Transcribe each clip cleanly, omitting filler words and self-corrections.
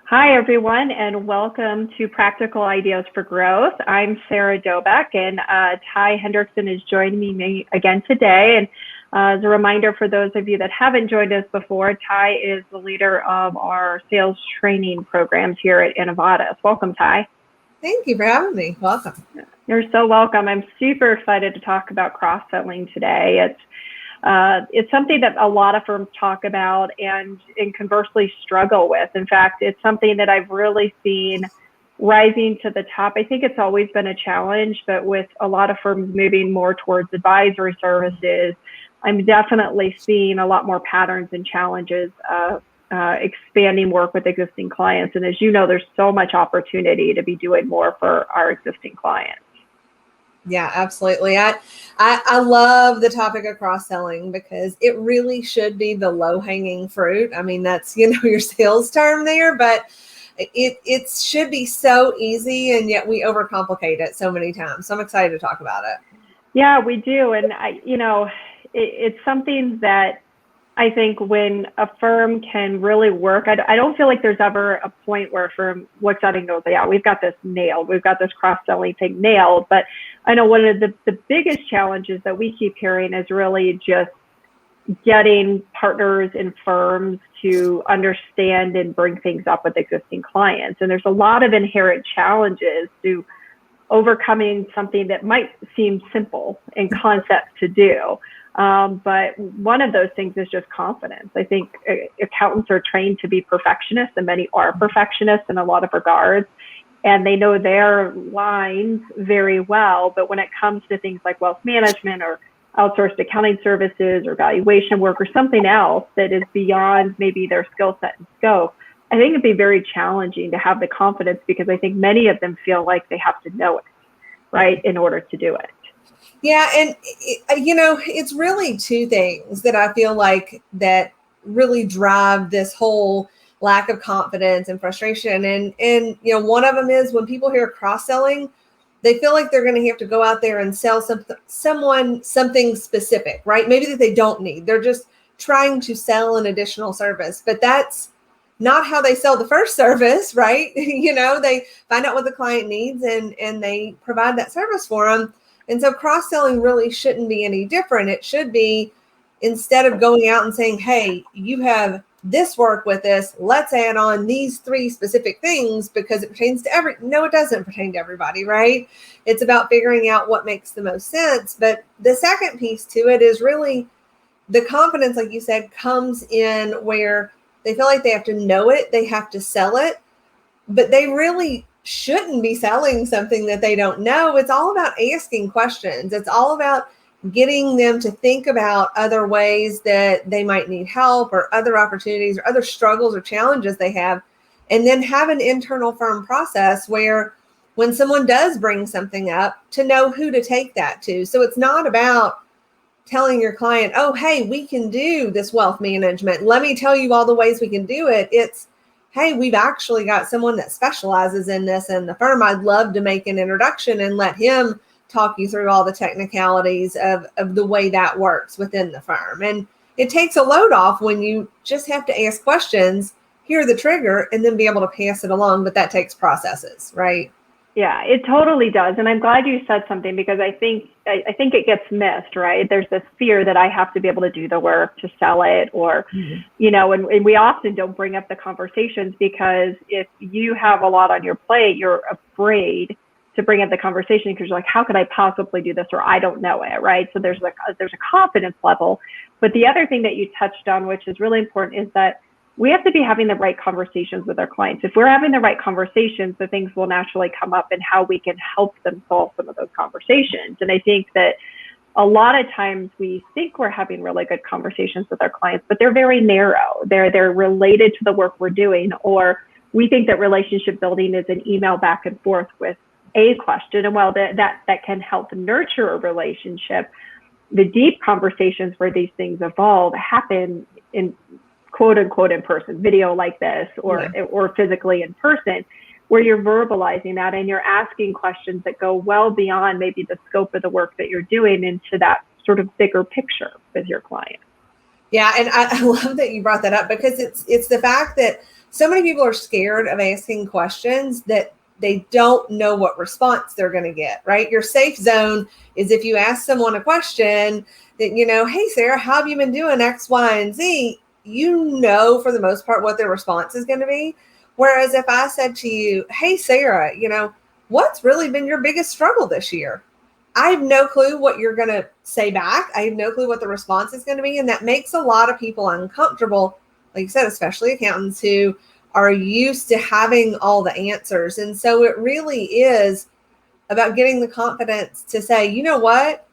Hi, everyone, and welcome to Practical Ideas for Growth. I'm Sarah Dobeck, and Ty Hendrickson is joining me again today. And as a reminder for those of you that haven't joined us before, Ty is the leader of our sales training programs here at Innovatus. Welcome, Ty. Thank you for having me. Welcome. You're so welcome. I'm super excited to talk about cross-selling today. It's something that a lot of firms talk about and conversely struggle with. In fact, it's something that I've really seen rising to the top. I think it's always been a challenge, but with a lot of firms moving more towards advisory services, I'm definitely seeing a lot more patterns and challenges of expanding work with existing clients. And as you know, there's so much opportunity to be doing more for our existing clients. Yeah, absolutely. I love the topic of cross-selling because it really should be the low-hanging fruit. I mean, that's, your sales term there, but it should be so easy, and yet we overcomplicate it so many times. So I'm excited to talk about it. Yeah, we do. And it's something that I think when a firm can really work, I don't feel like there's ever a point where a firm looks at it and goes, yeah, we've got this nailed. We've got this cross-selling thing nailed. But I know one of the biggest challenges that we keep hearing is really just getting partners and firms to understand and bring things up with existing clients. And there's a lot of inherent challenges to overcoming something that might seem simple in concept to do. But one of those things is just confidence. I think accountants are trained to be perfectionists, and many are perfectionists in a lot of regards, and they know their lines very well. But when it comes to things like wealth management or outsourced accounting services or valuation work or something else that is beyond maybe their skill set and scope, I think it'd be very challenging to have the confidence, because I think many of them feel like they have to know it, right, in order to do it. Yeah. And, it's really two things that I feel like that really drive this whole lack of confidence and frustration. And one of them is when people hear cross-selling, they feel like they're going to have to go out there and sell someone something specific, right? Maybe that they don't need. They're just trying to sell an additional service, but that's not how they sell the first service, right? They find out what the client needs and they provide that service for them. And so cross-selling really shouldn't be any different. It should be, instead of going out and saying, hey, you have this work with us, let's add on these 3 specific things because it pertains to no, it doesn't pertain to everybody, right? It's about figuring out what makes the most sense. But the second piece to it is really the confidence, like you said, comes in where they feel like they have to know it, they have to sell it, but they really shouldn't be selling something that they don't know. It's all about asking questions. It's all about getting them to think about other ways that they might need help or other opportunities or other struggles or challenges they have, and then have an internal firm process where when someone does bring something up, to know who to take that to. So it's not about telling your client, oh, hey, we can do this wealth management. Let me tell you all the ways we can do it. It's, hey, we've actually got someone that specializes in this in the firm. I'd love to make an introduction and let him talk you through all the technicalities of the way that works within the firm. And it takes a load off when you just have to ask questions, hear the trigger, and then be able to pass it along. But that takes processes, right? Yeah, it totally does. And I'm glad you said something, because I think it gets missed, right? There's this fear that I have to be able to do the work to sell it, or, and we often don't bring up the conversations because if you have a lot on your plate, you're afraid to bring up the conversation because you're like, how could I possibly do this? Or I don't know it, right? So there's a confidence level. But the other thing that you touched on, which is really important, is that we have to be having the right conversations with our clients. If we're having the right conversations, the things will naturally come up and how we can help them solve some of those conversations. And I think that a lot of times we think we're having really good conversations with our clients, but they're very narrow. They're related to the work we're doing, or we think that relationship building is an email back and forth with a question. And while that can help nurture a relationship, the deep conversations where these things evolve happen in quote unquote in person, video like this, or physically in person, where you're verbalizing that and you're asking questions that go well beyond maybe the scope of the work that you're doing into that sort of bigger picture with your client. Yeah. And I love that you brought that up, because it's the fact that so many people are scared of asking questions that they don't know what response they're going to get, right? Your safe zone is if you ask someone a question that, hey, Sarah, how have you been doing X, Y, and Z? For the most part what their response is going to be. Whereas if I said to you, hey, Sarah, what's really been your biggest struggle this year? I have no clue what you're going to say back. I have no clue what the response is going to be. And that makes a lot of people uncomfortable, like you said, especially accountants who are used to having all the answers. And so it really is about getting the confidence to say, you know what?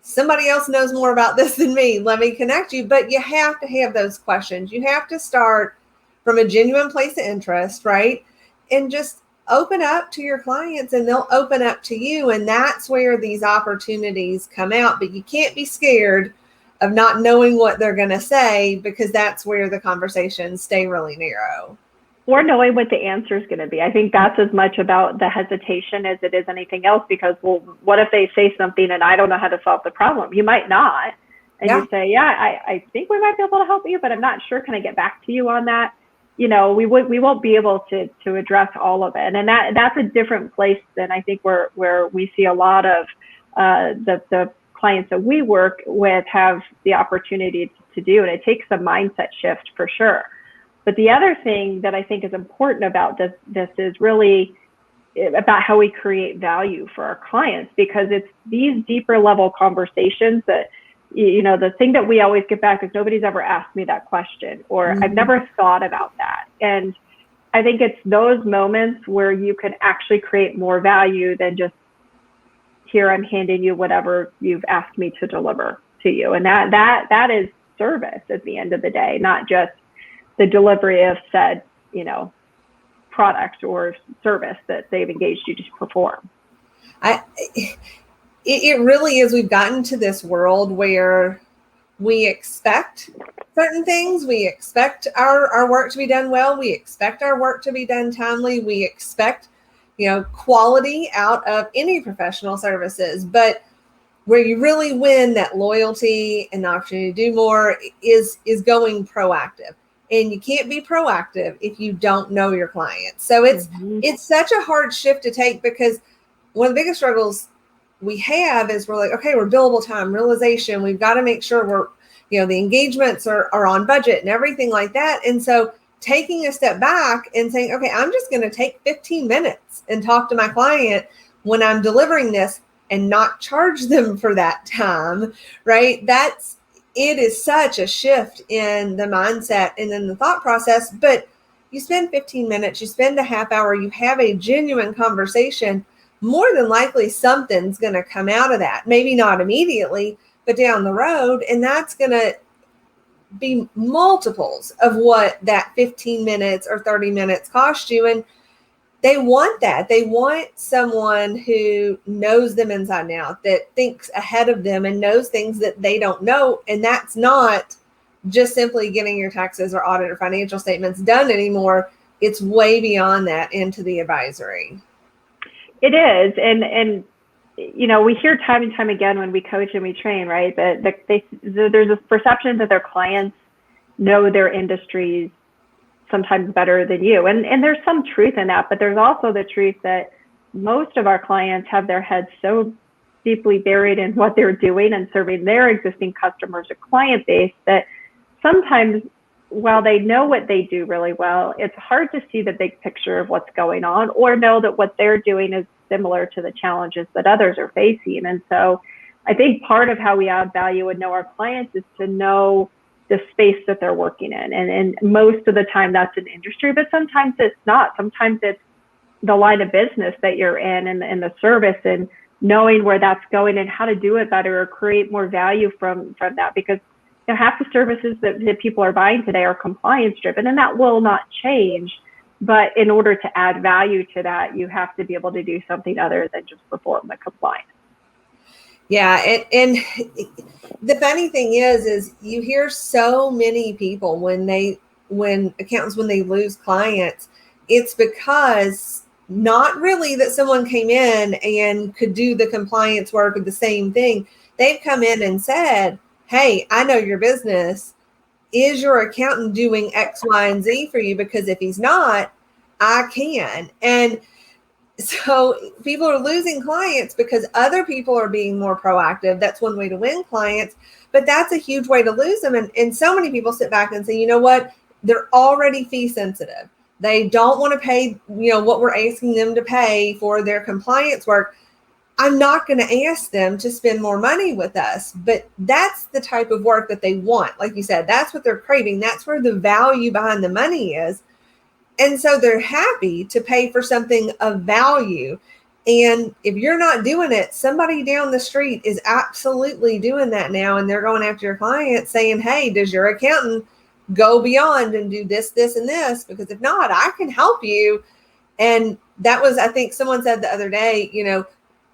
Somebody else knows more about this than me. Let me connect you. But you have to have those questions. You have to start from a genuine place of interest, right? And just open up to your clients and they'll open up to you. And that's where these opportunities come out. But you can't be scared of not knowing what they're going to say, because that's where the conversations stay really narrow. Or knowing what the answer is going to be. I think that's as much about the hesitation as it is anything else, because, well, what if they say something and I don't know how to solve the problem? You might not. And you say, I think we might be able to help you, but I'm not sure. Can I get back to you on that? We won't be able to address all of it. And that's a different place than I think where we see a lot of the clients that we work with have the opportunity to do. And it takes a mindset shift for sure. But the other thing that I think is important about this is really about how we create value for our clients, because it's these deeper level conversations that, the thing that we always get back is nobody's ever asked me that question, or I've never thought about that. And I think it's those moments where you can actually create more value than just, here, I'm handing you whatever you've asked me to deliver to you. And that is service at the end of the day, not just the delivery of said, product or service that they've engaged you to perform. It really is. We've gotten to this world where we expect certain things. We expect our work to be done well. We expect our work to be done timely. We expect, quality out of any professional services. But where you really win that loyalty and the opportunity to do more is going proactive. And you can't be proactive if you don't know your client. So it's such a hard shift to take, because one of the biggest struggles we have is we're like, okay, we're billable time, realization. We've got to make sure we're, the engagements are on budget and everything like that. And so taking a step back and saying, okay, I'm just going to take 15 minutes and talk to my client when I'm delivering this and not charge them for that time, right? It is such a shift in the mindset and in the thought process. But you spend 15 minutes, you spend a half hour, you have a genuine conversation, more than likely something's going to come out of that. Maybe not immediately, but down the road. And that's going to be multiples of what that 15 minutes or 30 minutes cost you. And they want that. They want someone who knows them inside and out, that thinks ahead of them and knows things that they don't know. And that's not just simply getting your taxes or audit or financial statements done anymore. It's way beyond that into the advisory. It is. And we hear time and time again when we coach and we train, right, that there's a perception that their clients know their industries sometimes better than you. And there's some truth in that, but there's also the truth that most of our clients have their heads so deeply buried in what they're doing and serving their existing customers or client base that sometimes, while they know what they do really well, it's hard to see the big picture of what's going on or know that what they're doing is similar to the challenges that others are facing. And so I think part of how we add value and know our clients is to know the space that they're working in. And most of the time that's an industry, but sometimes it's not. Sometimes it's the line of business that you're in and the service, and knowing where that's going and how to do it better or create more value from that. Because half the services that people are buying today are compliance driven, and that will not change. But in order to add value to that, you have to be able to do something other than just perform the compliance. Yeah. And the funny thing is you hear so many people when accountants lose clients, it's because not really that someone came in and could do the compliance work or the same thing. They've come in and said, hey, I know your business. is your accountant doing X, Y, and Z for you? Because if he's not, I can. And so people are losing clients because other people are being more proactive. That's one way to win clients, but that's a huge way to lose them. And so many people sit back and say, you know what? They're already fee sensitive. They don't want to pay, what we're asking them to pay for their compliance work. I'm not going to ask them to spend more money with us, but that's the type of work that they want. Like you said, that's what they're craving. That's where the value behind the money is. And so they're happy to pay for something of value. And if you're not doing it, somebody down the street is absolutely doing that now. And they're going after your client saying, hey, does your accountant go beyond and do this, this, and this? Because if not, I can help you. And that was, I think someone said the other day,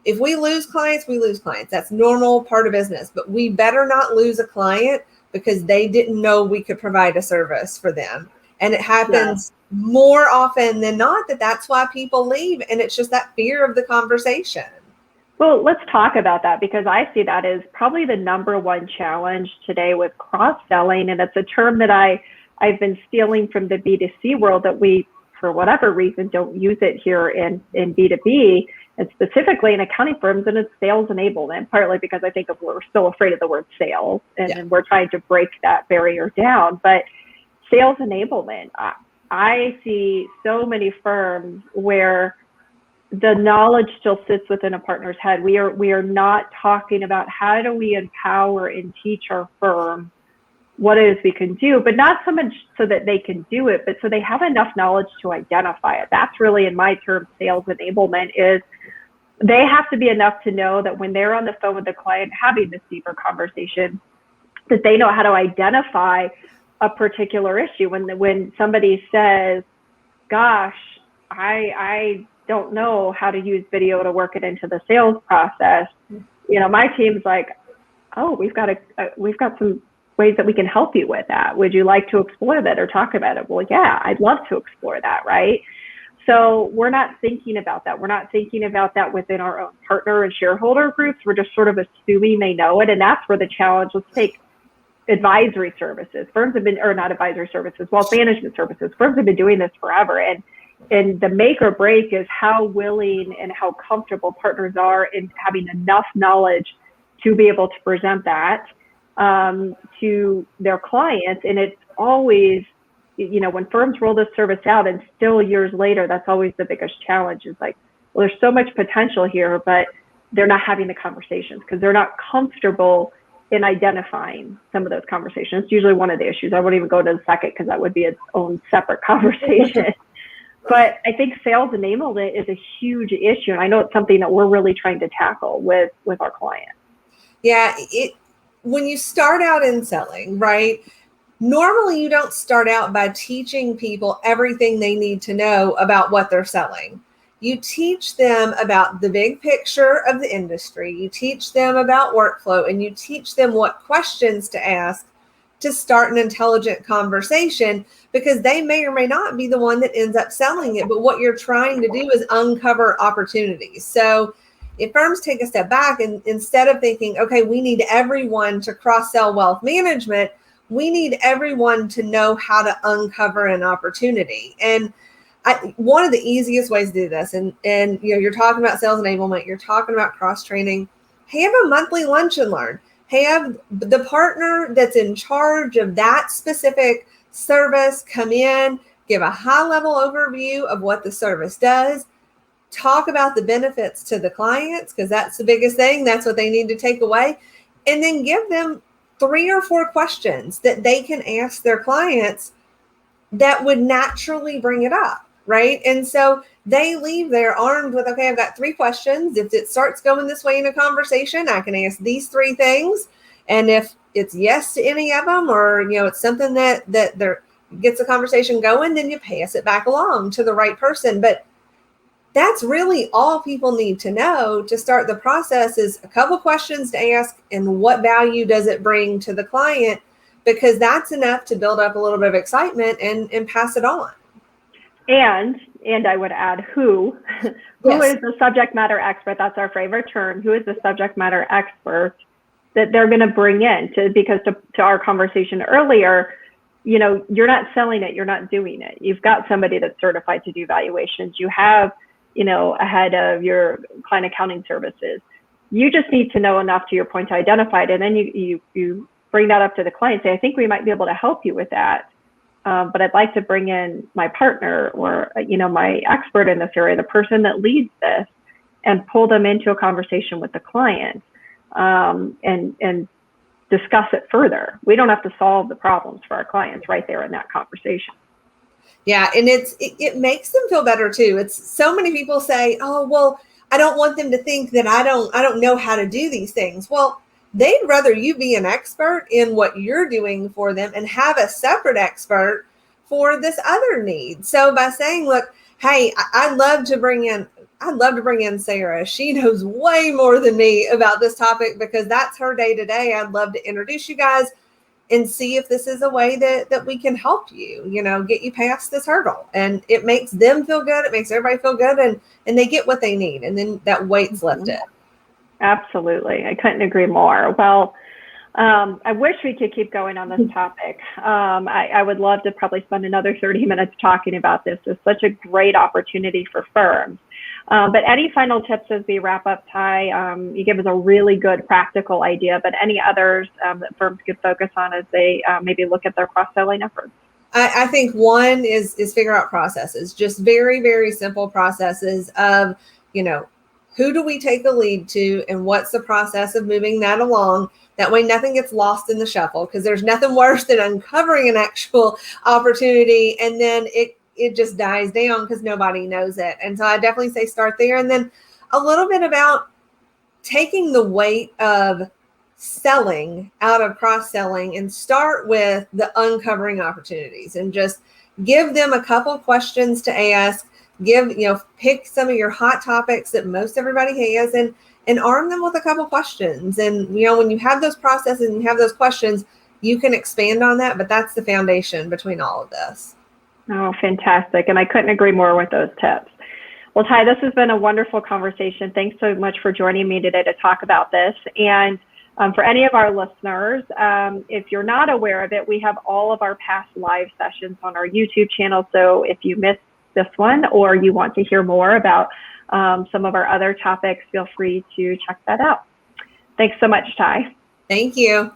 if we lose clients, we lose clients. That's normal part of business. But we better not lose a client because they didn't know we could provide a service for them. And it happens more often than not that's why people leave. And it's just that fear of the conversation. Well, let's talk about that, because I see that as probably the number one challenge today with cross-selling. And it's a term that I've been stealing from the B2C world that we, for whatever reason, don't use it here in B2B, and specifically in accounting firms, and it's sales enablement, partly because I think we're still afraid of the word sales, and we're trying to break that barrier down. But sales enablement, I see so many firms where the knowledge still sits within a partner's head. We are not talking about how do we empower and teach our firm what it is we can do, but not so much so that they can do it, but so they have enough knowledge to identify it. That's really, in my term, sales enablement. Is they have to be enough to know that when they're on the phone with the client having this deeper conversation, that they know how to identify a particular issue. When somebody says, gosh, I don't know how to use video to work it into the sales process, my team's like, oh, we've got some ways that we can help you with that. Would you like to explore that or talk about it? Well, yeah, I'd love to explore that, right? So we're not thinking about that. We're not thinking about that within our own partner and shareholder groups. We're just sort of assuming they know it. And that's where the challenge, let's take advisory services. Firms have been, or not advisory services, wealth management services. Firms have been doing this forever. And the make or break is how willing and how comfortable partners are in having enough knowledge to be able to present that to their clients. And it's always, when firms roll this service out, and still years later, that's always the biggest challenge, is like, well, there's so much potential here, but they're not having the conversations because they're not comfortable in identifying some of those conversations. It's usually one of the issues. I won't even go to the second because that would be its own separate conversation. But I think sales enablement is a huge issue. And I know it's something that we're really trying to tackle with our clients. Yeah, when you start out in selling, right? Normally you don't start out by teaching people everything they need to know about what they're selling. You teach them about the big picture of the industry. You teach them about workflow, and you teach them what questions to ask to start an intelligent conversation, because they may or may not be the one that ends up selling it. But what you're trying to do is uncover opportunities. So if firms take a step back, and instead of thinking, okay, we need everyone to cross-sell wealth management, we need everyone to know how to uncover an opportunity. And one of the easiest ways to do this, and you're talking about sales enablement, you're talking about cross-training, have a monthly lunch and learn. Have the partner that's in charge of that specific service come in, give a high-level overview of what the service does, talk about the benefits to the clients, because that's the biggest thing. That's what they need to take away. And then give them 3 or 4 questions that they can ask their clients that would naturally bring it up, right? And so they leave there armed with, okay, I've got 3 questions. If it starts going this way in a conversation, I can ask these 3 things. And if it's yes to any of them, or, it's something that gets the conversation going, then you pass it back along to the right person. But that's really all people need to know to start the process, is a couple questions to ask, and what value does it bring to the client, because that's enough to build up a little bit of excitement and pass it on. And I would add who is the subject matter expert. That's our favorite term. Who is the subject matter expert that they're going to bring in because to our conversation earlier, you're not selling it, you're not doing it. You've got somebody that's certified to do valuations. You have, a head of your client accounting services. You just need to know enough, to your point, to identify it. And then you bring that up to the client, say, I think we might be able to help you with that. But I'd like to bring in my partner or, my expert in this area, the person that leads this, and pull them into a conversation with the client, and discuss it further. We don't have to solve the problems for our clients right there in that conversation. Yeah. And it makes them feel better too. It's so many people say, oh, well, I don't want them to think that I don't know how to do these things. Well, they'd rather you be an expert in what you're doing for them and have a separate expert for this other need. So by saying, look, hey, I'd love to bring in Sarah. She knows way more than me about this topic because that's her day to day. I'd love to introduce you guys and see if this is a way that we can help you, get you past this hurdle. And it makes them feel good. It makes everybody feel good, and they get what they need. And then that weight's lifted. Absolutely. I couldn't agree more. Well, I wish we could keep going on this topic. I would love to probably spend another 30 minutes talking about this. It's such a great opportunity for firms. But any final tips as we wrap up, Ty? You give us a really good practical idea, but any others that firms could focus on as they maybe look at their cross-selling efforts? I think one is figure out processes, just very, very simple processes of, who do we take the lead to and what's the process of moving that along? That way nothing gets lost in the shuffle, because there's nothing worse than uncovering an actual opportunity and then it just dies down because nobody knows it. And so I definitely say start there. And then a little bit about taking the weight of selling out of cross-selling and start with the uncovering opportunities and just give them a couple questions to ask. Pick some of your hot topics that most everybody has and arm them with a couple questions. And, when you have those processes and you have those questions, you can expand on that, but that's the foundation between all of this. Oh, fantastic. And I couldn't agree more with those tips. Well, Ty, this has been a wonderful conversation. Thanks so much for joining me today to talk about this. And for any of our listeners, if you're not aware of it, we have all of our past live sessions on our YouTube channel. So if you missed this one or you want to hear more about some of our other topics, feel free to check that out. Thanks so much, Ty. Thank you.